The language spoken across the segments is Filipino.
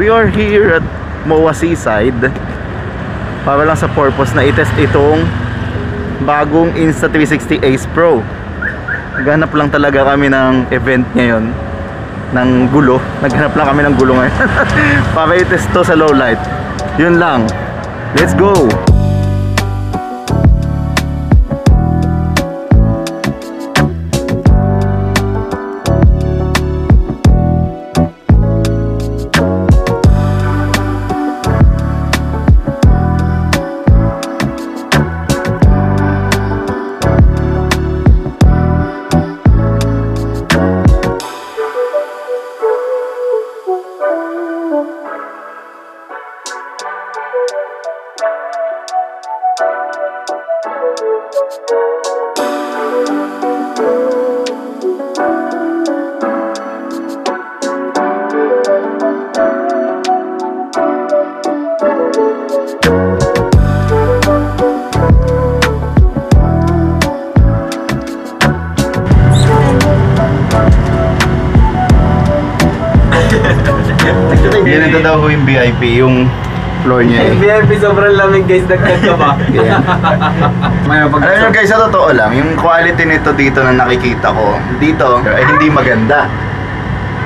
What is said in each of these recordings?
We are here at MOA Seaside para lang sa purpose na i-test itong bagong Insta360 Ace Pro. Naghanap lang talaga kami ng event ngayon ng gulo. Naghanap lang kami ng gulo ngayon para i-test to sa low light. Yun lang. Let's go! Ganito daw yung VIP, yung floor niya eh. Yung VIP sobrang lamig guys, dagdag ka ba? Yeah. Alam nyo guys, sa totoo lang, yung quality nito dito na nakikita ko dito ay hindi maganda.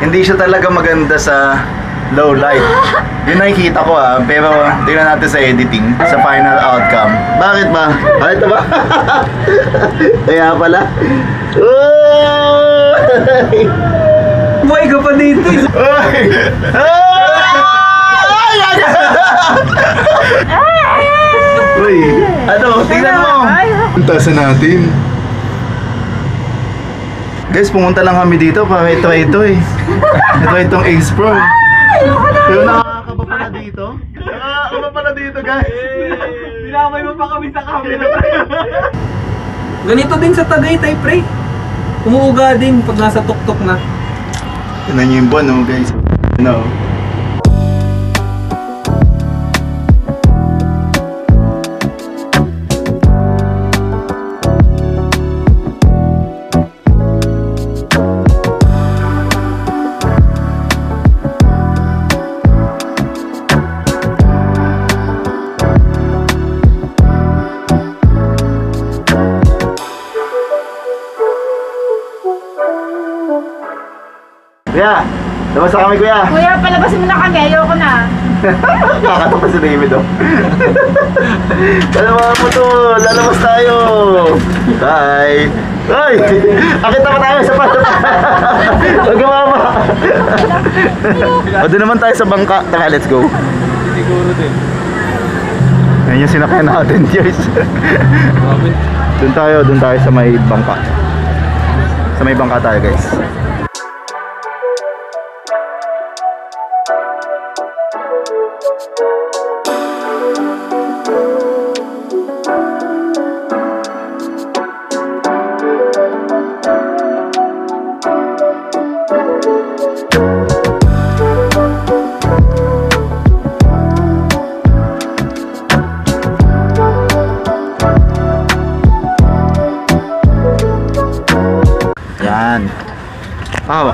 Hindi siya talaga maganda sa low light. Yun nakikita ko pero tingnan natin sa editing, sa final outcome. Bakit ba? Bakit ba? Kaya pala. Buhay ka pa dito! Uy, ano? Tingnan mo! Puntasan natin. Guys, pumunta lang kami dito para i-try ito eh. I-try itong Ace Pro. Pero nakakaba pala dito. Nakakaba pala dito guys. Pinamay mo pa kami sa camera. Ganito din sa Tagaytay, pre. Umuuga din pag nasa tuktok na. Tignan nyo yung buwan, no, guys. No. Kuya, labas na kami kuya. Kuya, palabasin mo na kami, ayoko na. Nakakatawa si David oh. Alam mo to, lalabas tayo. Bye. Ay, akita pa tayo sa pato. Huwag ka mama. O doon naman tayo sa bangka. Tara, let's go. Siguro din. Ayan yung sinakyan natin, guys. Doon tayo sa may bangka. Sa may bangka tayo, guys. Yan. Oh.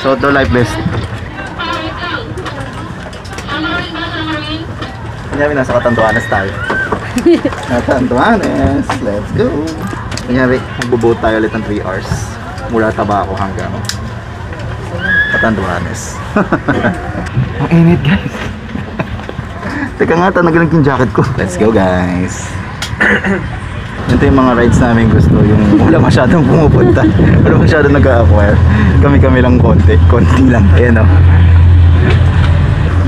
So the life vest. Kunyari nasa Catanduanes tayo. Catanduanes, let's go. Kunyari magbo-boat tayo ulit ng 3 hours mula Tabaco hanggang Catanduanes. Ang init guys. Teka nga, tanagan yung jacket ko. Let's go guys. Ito yung mga rides namin gusto, yung wala masyadong pumupunta, wala masyadong nag-a-acquire. Kami lang konti lang, ayan o.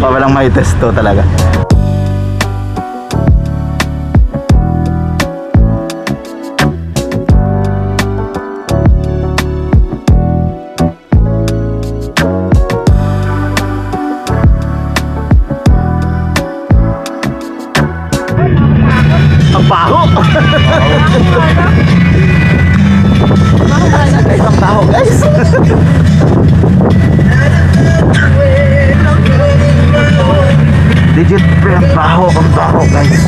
Para lang may test to talaga. Ang baho! Ang baho guys! Legit pre, ang baho guys.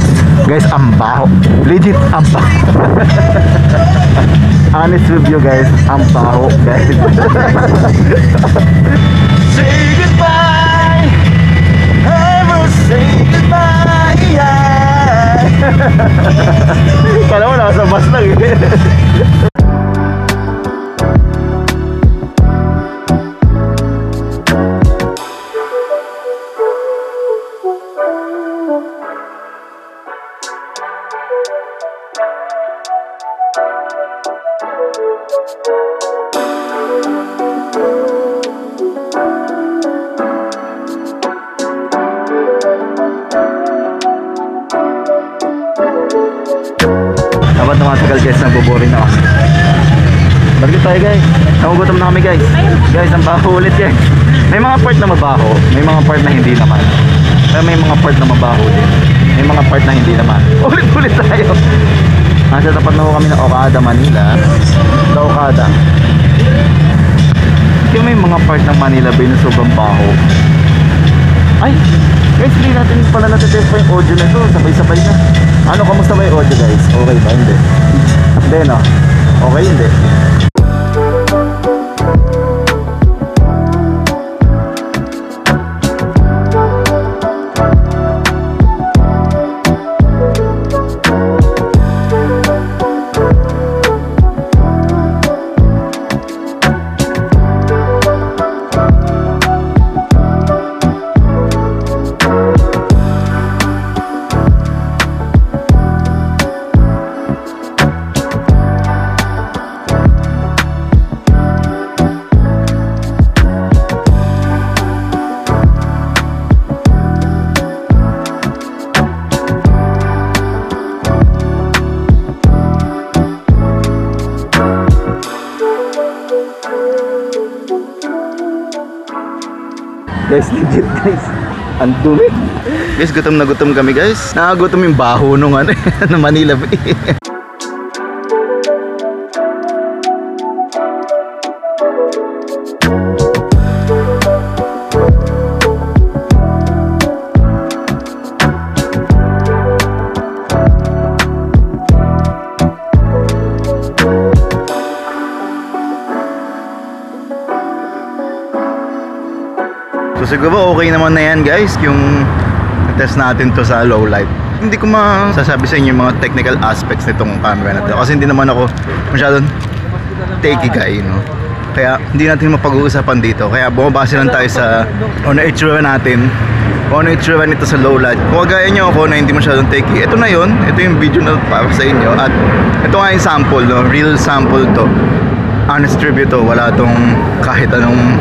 Guys, ang baho. Legit, ang baho. Honest with you guys, ang baho guys. Say goodbye. tumatagal guys, nabuboring na kami. Balik tayo guys. Nagugutom na kami guys. Guys, ang baho ulit guys. May mga part na mabaho, may mga part na hindi naman. Pero may mga part na mabaho din. May mga part na hindi naman. Ulit-ulit tayo. Nasa tapat na ho kami ng Okada, Manila. Sa Okada. Kaya may mga part ng Manila Bay na sobrang baho. Ay! Guys, hindi natin pala natitest pa yung audio na ito. Sabay-sabay na. Ano, kamusta ba yung audio guys? Okay ba? Hindi. Hindi no? Okay, hindi. Guys, legit guys. Ang dumi. Guys, gutom na gutom kami guys. Nakagutom yung baho nung ano, ng Manila Bay. So siguro okay naman na yan guys, yung test natin to sa low light. Hindi ko masasabi sa inyo yung mga technical aspects nitong camera na to kasi hindi naman ako masyadong techie guy, no? Kaya hindi natin mapag-uusapan dito. Kaya bumabase lang tayo sa ano itsura natin, ano itsura nito sa low light. Kung kagaya nyo ako na hindi masyadong techie, ito na yun, ito yung video na para sa inyo. At ito nga yung sample, no? Real sample to, honest review to, wala tong kahit anong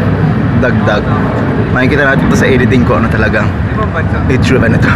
dagdag. Makikita natin ito sa editing ko ano talagang itsura nito.